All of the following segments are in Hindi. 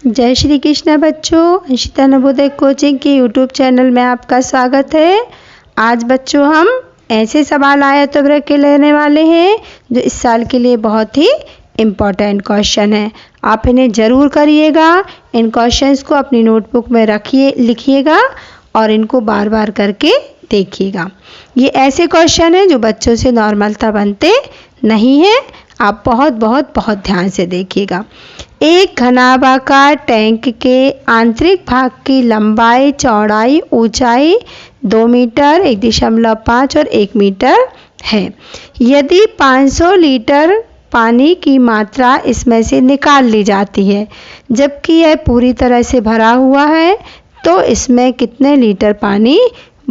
जय श्री कृष्ण बच्चों, अंशिता नवोदय कोचिंग के यूट्यूब चैनल में आपका स्वागत है। आज बच्चों हम ऐसे सवाल आयत वर्ग के लेने वाले हैं जो इस साल के लिए बहुत ही इम्पोर्टेंट क्वेश्चन है। आप इन्हें ज़रूर करिएगा। इन क्वेश्चंस को अपनी नोटबुक में रखिए, लिखिएगा और इनको बार बार करके देखिएगा। ये ऐसे क्वेश्चन हैं जो बच्चों से नॉर्मलता बनते नहीं हैं। आप बहुत ध्यान से देखिएगा। एक घनाभाकार टैंक के आंतरिक भाग की लंबाई, चौड़ाई, ऊंचाई 2 मीटर, 1.5 और 1 मीटर है। यदि 500 लीटर पानी की मात्रा इसमें से निकाल ली जाती है जबकि यह पूरी तरह से भरा हुआ है, तो इसमें कितने लीटर पानी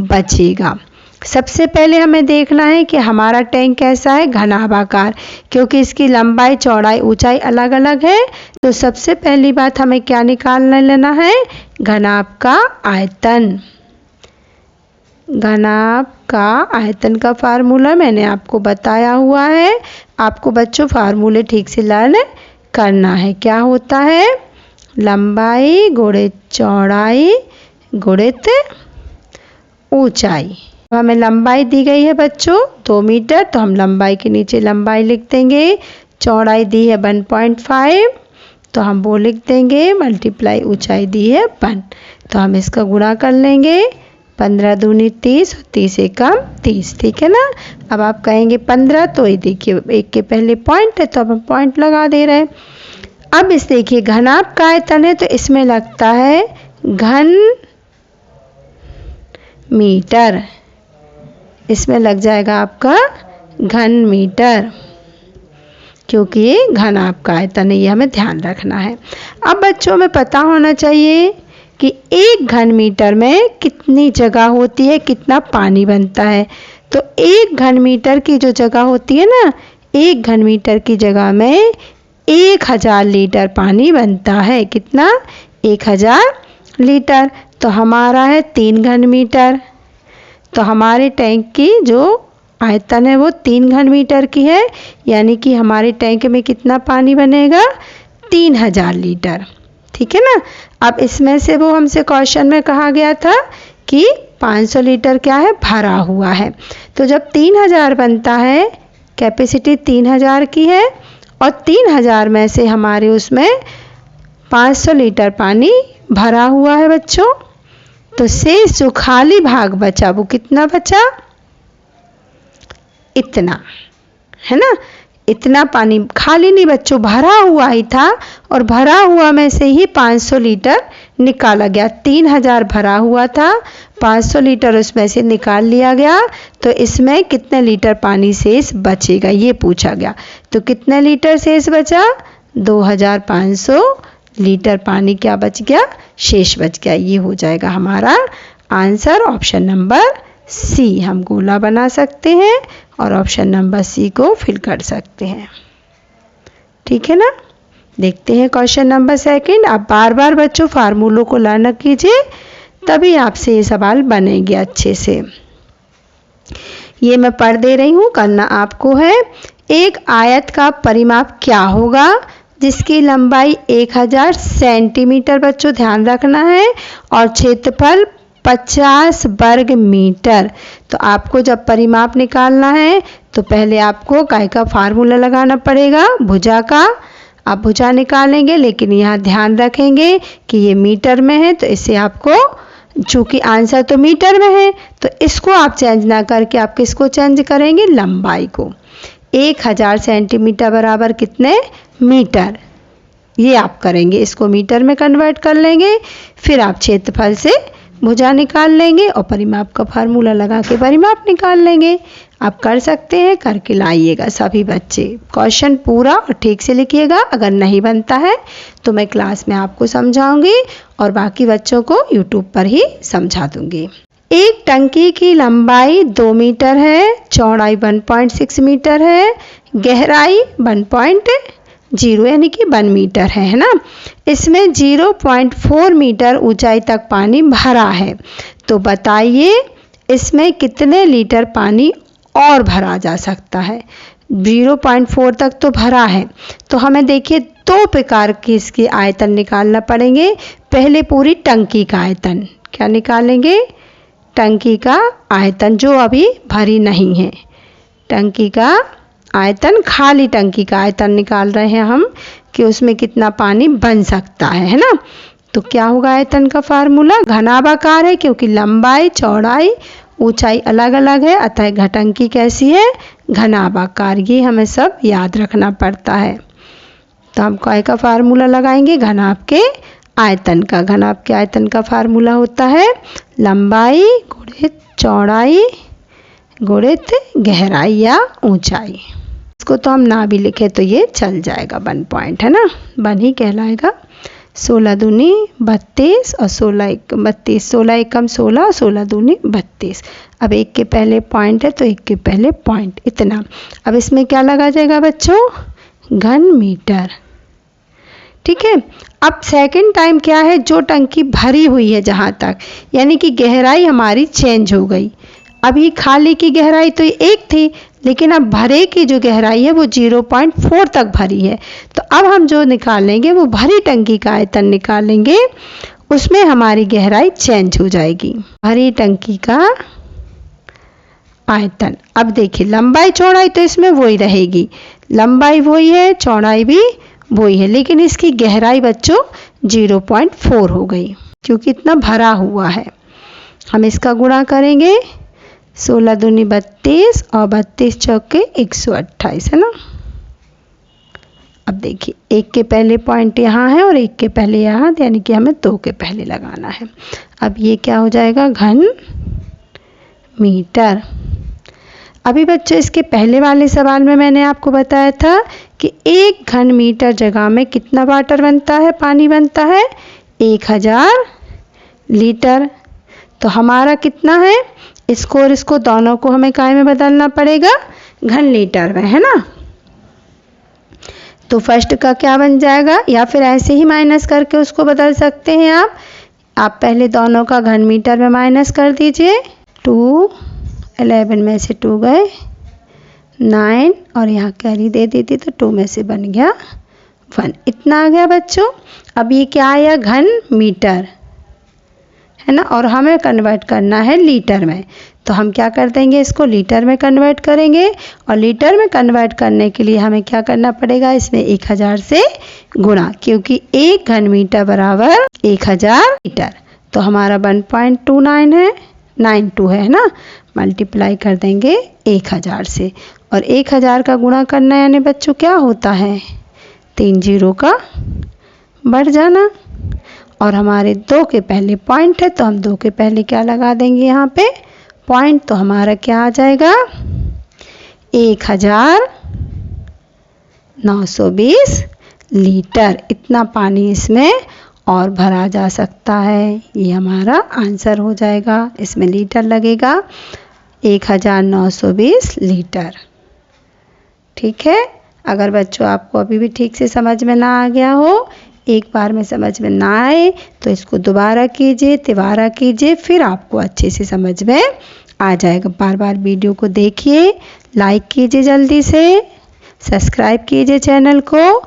बचेगा। सबसे पहले हमें देखना है कि हमारा टैंक कैसा है, घनाभाकार, क्योंकि इसकी लंबाई, चौड़ाई, ऊंचाई अलग अलग है। तो सबसे पहली बात हमें क्या निकालना लेना है, घनाभ का आयतन। घनाभ का आयतन का फार्मूला मैंने आपको बताया हुआ है। आपको बच्चों फार्मूले ठीक से लर्न करना है। क्या होता है, लंबाई गुणित चौड़ाई गुणित ऊंचाई। हमें लंबाई दी गई है बच्चों 2 मीटर, तो हम लंबाई के नीचे लंबाई लिख देंगे। चौड़ाई दी है 1.5, तो हम वो लिख देंगे मल्टीप्लाई ऊंचाई दी है 1, तो हम इसका गुणा कर लेंगे। 15 दूनी 30, 30 एकम 30, ठीक है ना। अब आप कहेंगे 15, तो ये देखिए एक के पहले पॉइंट है तो अब हम पॉइंट लगा दे रहे हैं। अब इस देखिए घनाभ का आयतन है तो इसमें लगता है घन मीटर, इसमें लग जाएगा आपका घन मीटर, क्योंकि ये घनाभ का आयतन है, ये हमें ध्यान रखना है। अब बच्चों में पता होना चाहिए कि 1 घन मीटर में कितनी जगह होती है, कितना पानी बनता है। तो 1 घन मीटर की जो जगह होती है ना, 1 घन मीटर की जगह में 1000 लीटर पानी बनता है। कितना, 1000 लीटर। तो हमारा है 3 घन मीटर, तो हमारे टैंक की जो आयतन है वो 3 घन मीटर की है, यानी कि हमारे टैंक में कितना पानी बनेगा, 3000 लीटर, ठीक है ना। अब इसमें से वो हमसे क्वेश्चन में कहा गया था कि 500 लीटर क्या है, भरा हुआ है। तो जब 3000 बनता है, कैपेसिटी 3000 की है और 3000 में से हमारे उसमें 500 लीटर पानी भरा हुआ है बच्चों, तो शेष जो खाली भाग बचा वो कितना बचा, इतना, है ना। इतना पानी खाली नहीं बच्चों, भरा हुआ ही था और भरा हुआ में से ही 500 लीटर निकाला गया। 3000 भरा हुआ था, 500 लीटर उसमें से निकाल लिया गया, तो इसमें कितने लीटर पानी शेष बचेगा ये पूछा गया। तो कितने लीटर शेष बचा, 2500 लीटर पानी क्या बच गया, शेष बच गया। ये हो जाएगा हमारा आंसर, ऑप्शन नंबर सी। हम गोला बना सकते हैं और ऑप्शन नंबर सी को फिल कर सकते हैं, ठीक है ना। देखते हैं क्वेश्चन नंबर 2। आप बार बार बच्चों फार्मूलों को लर्न कीजिए, तभी आपसे ये सवाल बनेंगे अच्छे से। ये मैं पढ़ दे रही हूँ, करना आपको है। एक आयत का परिमाप क्या होगा जिसकी लंबाई 1000 सेंटीमीटर, बच्चों ध्यान रखना है, और क्षेत्रफल 50 वर्ग मीटर। तो आपको जब परिमाप निकालना है तो पहले आपको काय का फार्मूला लगाना पड़ेगा, भुजा का। आप भुजा निकालेंगे, लेकिन यहाँ ध्यान रखेंगे कि ये मीटर में है, तो इसे आपको, चूँकि आंसर तो मीटर में है, तो इसको आप चेंज ना करके आप किसको चेंज करेंगे, लंबाई को। 1000 सेंटीमीटर बराबर कितने मीटर, ये आप करेंगे, इसको मीटर में कन्वर्ट कर लेंगे। फिर आप क्षेत्रफल से भुजा निकाल लेंगे और परिमाप का फार्मूला लगा के परिमाप निकाल लेंगे। आप कर सकते हैं, करके लाइएगा सभी बच्चे। क्वेश्चन पूरा और ठीक से लिखिएगा। अगर नहीं बनता है तो मैं क्लास में आपको समझाऊंगी और बाकी बच्चों को यूट्यूब पर ही समझा दूंगी। एक टंकी की लंबाई 2 मीटर है, चौड़ाई 1.6 मीटर है, गहराई 1.0 यानी कि 1 मीटर है ना। इसमें 0.4 मीटर ऊंचाई तक पानी भरा है। तो बताइए इसमें कितने लीटर पानी और भरा जा सकता है। 0.4 तक तो भरा है, तो हमें देखिए दो प्रकार के इसके आयतन निकालना पड़ेंगे। पहले पूरी टंकी का आयतन, क्या निकालेंगे? टंकी का आयतन जो अभी भरी नहीं है, टंकी का आयतन, खाली टंकी का आयतन निकाल रहे हैं हम कि उसमें कितना पानी बन सकता है ना। तो क्या होगा आयतन का फार्मूला? घनाभाकार है क्योंकि लंबाई, चौड़ाई, ऊंचाई अलग अलग है, अतः घटंकी कैसी है? घनाभाकार। ये हमें सब याद रखना पड़ता है। तो हम काय का फार्मूला लगाएंगे? घनाभ के आयतन का। घनाभ के आयतन का फार्मूला होता है लंबाई गुणित चौड़ाई गुणित गहराई या ऊंचाई। इसको तो हम ना भी लिखे तो ये चल जाएगा, 1 पॉइंट है ना, 1 ही कहलाएगा। 16 दूनी 32 और 16 एक 32, 16 एकम 16 और 16 दूनी 32। अब एक के पहले पॉइंट है तो एक के पहले पॉइंट, इतना। अब इसमें क्या लगा जाएगा बच्चों? घन मीटर। ठीक है। अब सेकंड टाइम क्या है? जो टंकी भरी हुई है जहाँ तक, यानी कि गहराई हमारी चेंज हो गई। अभी खाली की गहराई तो 1 थी, लेकिन अब भरे की जो गहराई है वो 0.4 तक भरी है। तो अब हम जो निकालेंगे वो भरी टंकी का आयतन निकालेंगे, उसमें हमारी गहराई चेंज हो जाएगी। भरी टंकी का आयतन। अब देखिए लंबाई चौड़ाई तो इसमें वही रहेगी, लंबाई वही है, चौड़ाई भी वही है, लेकिन इसकी गहराई बच्चों 0.4 हो गई क्योंकि इतना भरा हुआ है। हम इसका गुणा करेंगे, 16 दूनी 32 और 32 चौके 128 है ना। अब देखिए एक के पहले पॉइंट यहाँ है और एक के पहले यहाँ, यानी कि हमें 2 के पहले लगाना है। अब ये क्या हो जाएगा? घन मीटर। अभी बच्चों इसके पहले वाले सवाल में मैंने आपको बताया था कि 1 घन मीटर जगह में कितना वाटर बनता है, पानी बनता है? 1000 लीटर। तो हमारा कितना है? इसको और इसको दोनों को हमें काय में बदलना पड़ेगा? घन लीटर में, है ना। तो फर्स्ट का क्या बन जाएगा, या फिर ऐसे ही माइनस करके उसको बदल सकते हैं आप पहले दोनों का घन मीटर में माइनस कर दीजिए। 2 11 में से 2 गए 9 और यहाँ कैरी दे दी थी तो 2 में से बन गया 1, इतना आ गया बच्चों। अब ये क्या आया? घन मीटर, है ना, और हमें कन्वर्ट करना है लीटर में। तो हम क्या कर देंगे? इसको लीटर में कन्वर्ट करेंगे, और लीटर में कन्वर्ट करने के लिए हमें क्या करना पड़ेगा? इसमें 1000 से गुणा, क्योंकि 1 घन मीटर बराबर 1000 लीटर। तो हमारा 1.29 है, 92 है ना, मल्टीप्लाई कर देंगे 1000 से, और 1000 का गुणा करना यानी बच्चों क्या होता है? 3 जीरो का बढ़ जाना, और हमारे 2 के पहले पॉइंट है तो हम 2 के पहले क्या लगा देंगे यहाँ पे? पॉइंट। तो हमारा क्या आ जाएगा? 1920 लीटर। इतना पानी इसमें और भरा जा सकता है, ये हमारा आंसर हो जाएगा। इसमें लीटर लगेगा, 1920 लीटर। ठीक है। अगर बच्चों आपको अभी भी ठीक से समझ में ना आ गया हो, एक बार में समझ में ना आए तो इसको दोबारा कीजिए, तिबारा कीजिए, फिर आपको अच्छे से समझ में आ जाएगा। बार बार वीडियो को देखिए, लाइक कीजिए, जल्दी से सब्सक्राइब कीजिए चैनल को।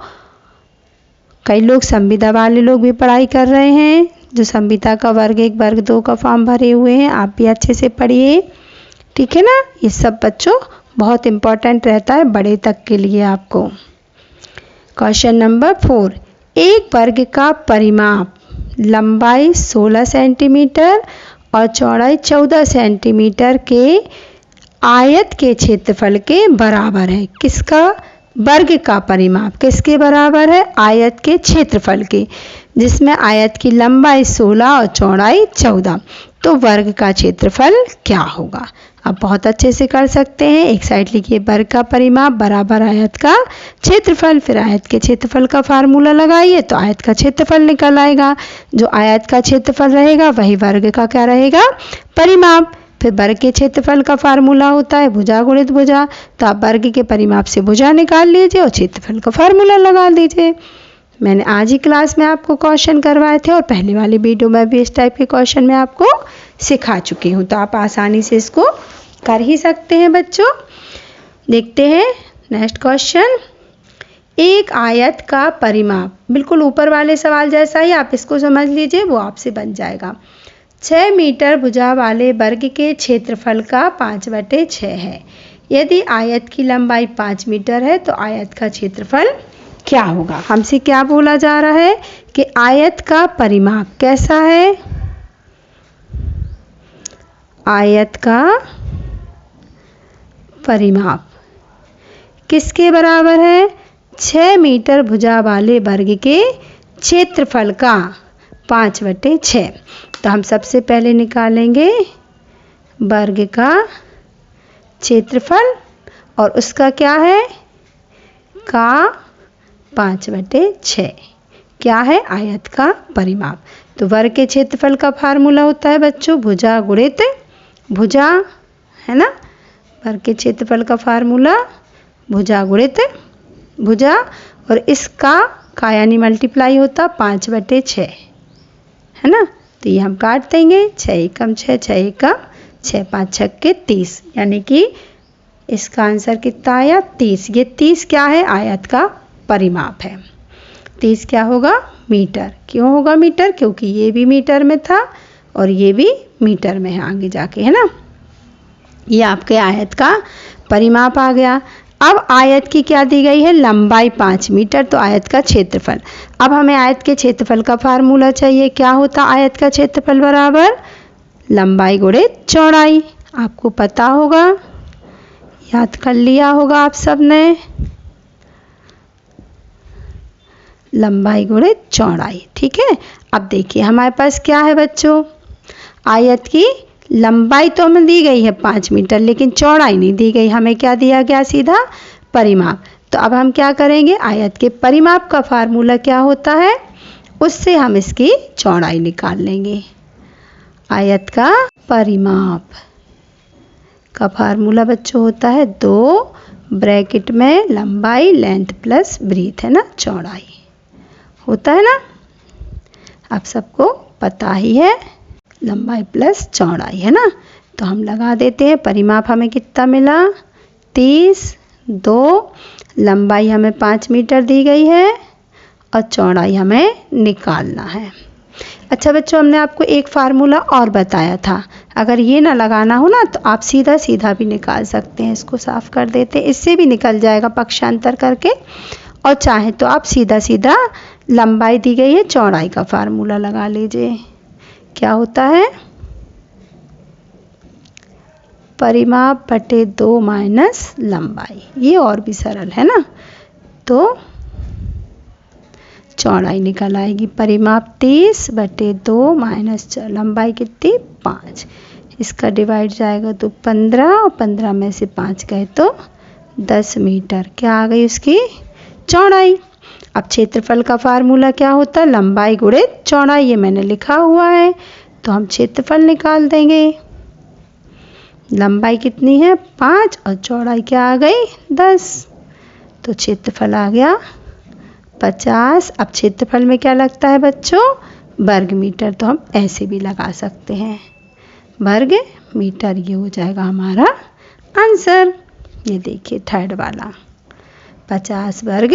कई लोग संविदा वाले लोग भी पढ़ाई कर रहे हैं, जो संविदा का वर्ग 1 वर्ग 2 का फॉर्म भरे हुए हैं, आप भी अच्छे से पढ़िए। ठीक है ना। ये सब बच्चों बहुत इम्पोर्टेंट रहता है बड़े तक के लिए आपको। क्वेश्चन नंबर 4, एक वर्ग का परिमाप लंबाई 16 सेंटीमीटर और चौड़ाई 14 सेंटीमीटर के आयत के क्षेत्रफल के बराबर है। किसका? वर्ग का परिमाप किसके बराबर है? आयत के क्षेत्रफल के, जिसमें आयत की लंबाई 16 और चौड़ाई 14। तो वर्ग का क्षेत्रफल क्या होगा? आप बहुत अच्छे से कर सकते हैं। एक साइड लिखिए वर्ग का परिमाप बराबर आयत का क्षेत्रफल, फिर आयत के क्षेत्रफल का फार्मूला लगाइए तो आयत का क्षेत्रफल निकल आएगा। जो आयत का क्षेत्रफल रहेगा वही वर्ग का क्या रहेगा? परिमाप। फिर वर्ग के क्षेत्रफल का फार्मूला होता है भुजा गुणित भुजा, तो आप वर्ग के परिमाप से भुजा निकाल लीजिए और क्षेत्रफल का फार्मूला लगा दीजिए। मैंने आज ही क्लास में आपको क्वेश्चन करवाए थे और पहले वाली वीडियो में भी इस टाइप के क्वेश्चन मैं आपको सिखा चुकी हूँ, तो आप आसानी से इसको कर ही सकते हैं बच्चों। देखते हैं नेक्स्ट क्वेश्चन। एक आयत का परिमाप, बिल्कुल ऊपर वाले सवाल जैसा ही आप इसको समझ लीजिए, वो आपसे बन जाएगा। 6 मीटर भुजा वाले वर्ग के क्षेत्रफल का 5/6 है। यदि आयत की लंबाई 5 मीटर है तो आयत का क्षेत्रफल क्या होगा? हमसे क्या बोला जा रहा है कि आयत का परिमाप कैसा है? आयत का परिमाप किसके बराबर है? 6 मीटर भुजा वाले वर्ग के क्षेत्रफल का 5/6। तो हम सबसे पहले निकालेंगे वर्ग का क्षेत्रफल और उसका क्या है? का 5/6 क्या है? आयत का परिमाप। तो वर्ग के क्षेत्रफल का फार्मूला होता है बच्चों भुजा गुणित भुजा, है ना। वर्ग के क्षेत्रफल का फार्मूला भुजा गुणित भुजा, और इसका का यानी मल्टीप्लाई होता 5/6, है ना। तो ये हम काट देंगे, 6 एकम 6, 6 एकम 6, 5 छक्के 30, यानी कि इसका आंसर कितना आया? 30। ये 30 क्या है? आयत का परिमाप है। 30 क्या होगा? मीटर। क्यों होगा मीटर? क्योंकि ये भी मीटर में था और ये भी मीटर में है आगे जाके, है ना। ये आपके आयत का परिमाप आ गया। अब आयत की क्या दी गई है? लंबाई 5 मीटर, तो आयत का क्षेत्रफल। अब हमें आयत के क्षेत्रफल का फार्मूला चाहिए। क्या होता आयत का क्षेत्रफल? बराबर लंबाई गुणित चौड़ाई। आपको पता होगा, याद कर लिया होगा आप सब ने, लंबाई गुणित चौड़ाई। ठीक है। अब देखिए हमारे पास क्या है बच्चों? आयत की लंबाई तो हमें दी गई है 5 मीटर, लेकिन चौड़ाई नहीं दी गई। हमें क्या दिया गया? सीधा परिमाप। तो अब हम क्या करेंगे? आयत के परिमाप का फार्मूला क्या होता है, उससे हम इसकी चौड़ाई निकाल लेंगे। आयत का परिमाप का फार्मूला बच्चों होता है 2 ब्रैकेट में लंबाई लेंथ प्लस ब्रीथ, है ना, चौड़ाई होता है ना। आप सबको पता ही है, लंबाई प्लस चौड़ाई, है ना। तो हम लगा देते हैं। परिमाप हमें कितना मिला? 30। 2 लंबाई हमें 5 मीटर दी गई है और चौड़ाई हमें निकालना है। अच्छा बच्चों, हमने आपको एक फार्मूला और बताया था, अगर ये ना लगाना हो ना तो आप सीधा सीधा भी निकाल सकते हैं। इसको साफ कर देते हैं, इससे भी निकल जाएगा पक्षांतर करके। और चाहे तो आप सीधा सीधा लंबाई दी गई है, चौड़ाई का फार्मूला लगा लीजिए। क्या होता है? परिमाप बटे 2 माइनस लंबाई। ये और भी सरल है ना। तो चौड़ाई निकल आएगी परिमाप 30 बटे 2 माइनस लंबाई कितनी? 5। इसका डिवाइड जाएगा तो 15, और 15 में से 5 गए तो 10 मीटर। क्या आ गई उसकी? चौड़ाई। अब क्षेत्रफल का फार्मूला क्या होता है? लंबाई गुणित चौड़ाई। ये मैंने लिखा हुआ है, तो हम क्षेत्रफल निकाल देंगे। लंबाई कितनी है? 5, और चौड़ाई क्या आ गई? 10। तो क्षेत्रफल आ गया 50। अब क्षेत्रफल में क्या लगता है बच्चों? वर्ग मीटर। तो हम ऐसे भी लगा सकते हैं, वर्ग मीटर। ये हो जाएगा हमारा आंसर। ये देखिए थर्ड वाला 50 वर्ग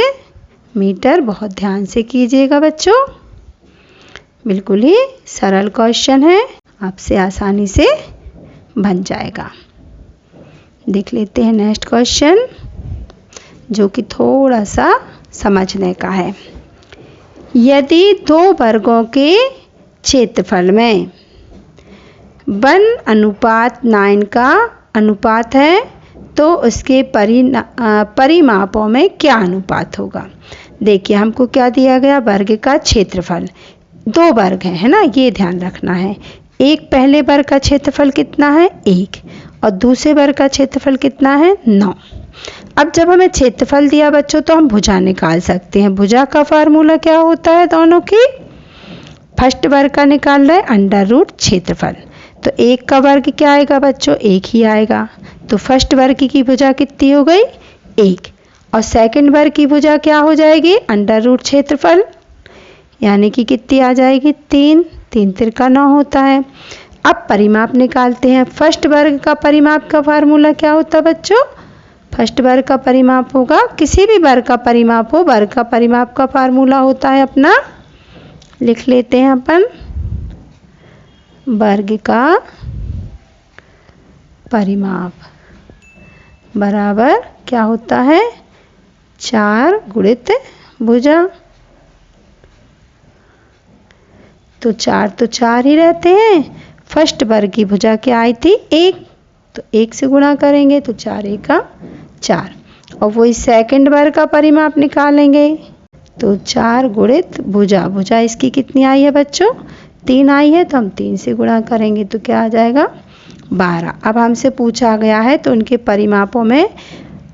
मीटर। बहुत ध्यान से कीजिएगा बच्चों, बिल्कुल ही सरल क्वेश्चन है, आपसे आसानी से बन जाएगा। देख लेते हैं नेक्स्ट क्वेश्चन, जो कि थोड़ा सा समझने का है। यदि 2 वर्गों के क्षेत्रफल में 1:9 का अनुपात है तो उसके परिमापों में क्या अनुपात होगा? देखिए हमको क्या दिया गया? वर्ग का क्षेत्रफल। 2 वर्ग है ना, ये ध्यान रखना है। एक पहले वर्ग का क्षेत्रफल कितना है? 1, और दूसरे वर्ग का क्षेत्रफल कितना है? 9। अब जब हमें क्षेत्रफल दिया बच्चों तो हम भुजा निकाल सकते हैं। भुजा का फार्मूला क्या होता है दोनों की? फर्स्ट वर्ग का निकाल रहे अंडर रूट क्षेत्रफल। तो 1 का वर्ग क्या आएगा बच्चों? 1 ही आएगा। तो फर्स्ट वर्ग की भुजा कितनी हो गई? 1, और सेकंड वर्ग की भुजा क्या हो जाएगी? अंडर रूट क्षेत्रफल, यानी कि कितनी आ जाएगी? 3। 3 तिरका 9 होता है। अब परिमाप निकालते हैं। फर्स्ट वर्ग का परिमाप का फार्मूला क्या होता है बच्चों? फर्स्ट वर्ग का परिमाप होगा, किसी भी वर्ग का परिमाप हो, वर्ग का परिमाप का फार्मूला होता है अपना, लिख लेते हैं अपन, वर्ग का परिमाप बराबर क्या होता है, 4 गुणित भुजा। तो 4 ही रहते हैं। फर्स्ट वर्ग की भुजा क्या आई थी, 1, तो 1 से गुणा करेंगे तो 4 एका 4। और वही सेकंड वर्ग का परिमाप निकालेंगे तो 4 गुणित भुजा, भुजा इसकी कितनी आई है बच्चों, 3 आई है, तो हम 3 से गुणा करेंगे तो क्या आ जाएगा, 12। अब हमसे पूछा गया है तो उनके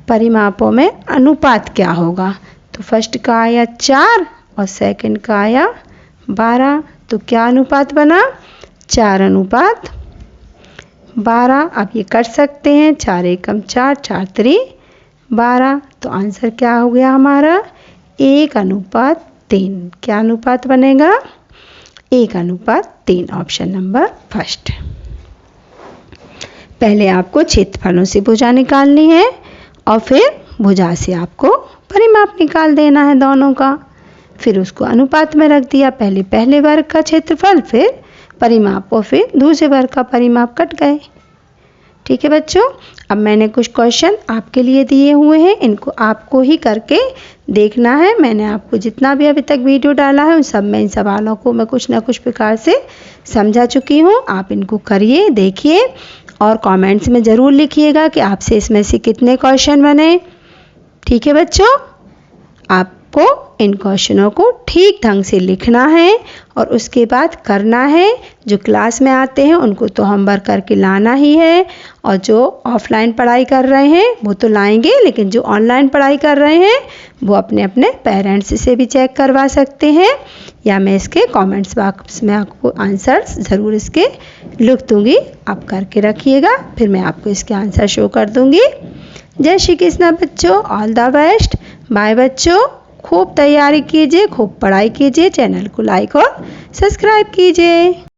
परिमापों में अनुपात क्या होगा। तो फर्स्ट का आया 4 और सेकंड का आया 12, तो क्या अनुपात बना, 4:12। अब ये कर सकते हैं, 4 एकम 4, 4 त्रि 12। तो आंसर क्या हो गया हमारा, 1:3। क्या अनुपात बनेगा, 1:3। Option number first. पहले आपको क्षेत्रफलों से भुजा निकालनी है और फिर भुजा से आपको परिमाप निकाल देना है दोनों का। फिर उसको अनुपात में रख दिया, पहले वर्ग का क्षेत्रफल, फिर परिमाप, और फिर दूसरे वर्ग का परिमाप, कट गए। ठीक है बच्चों, अब मैंने कुछ क्वेश्चन आपके लिए दिए हुए हैं, इनको आपको ही करके देखना है। मैंने आपको जितना भी अभी तक वीडियो डाला है उन सब में इन सवालों को मैं कुछ ना कुछ प्रकार से समझा चुकी हूँ। आप इनको करिए, देखिए और कमेंट्स में ज़रूर लिखिएगा कि आपसे इसमें से कितने क्वेश्चन बने। ठीक है बच्चों, आपको इन क्वेश्चनों को ठीक ढंग से लिखना है और उसके बाद करना है। जो क्लास में आते हैं उनको तो होमवर्क करके लाना ही है, और जो ऑफलाइन पढ़ाई कर रहे हैं वो तो लाएंगे, लेकिन जो ऑनलाइन पढ़ाई कर रहे हैं वो अपने अपने पेरेंट्स से भी चेक करवा सकते हैं, या मैं इसके कमेंट्स बॉक्स में आपको आंसर्स ज़रूर इसके लिख दूँगी। आप करके रखिएगा, फिर मैं आपको इसके आंसर शो कर दूँगी। जय श्री कृष्णा बच्चों, ऑल द बेस्ट, बाय बच्चों। खूब तैयारी कीजिए, खूब पढ़ाई कीजिए, चैनल को लाइक और सब्सक्राइब कीजिए।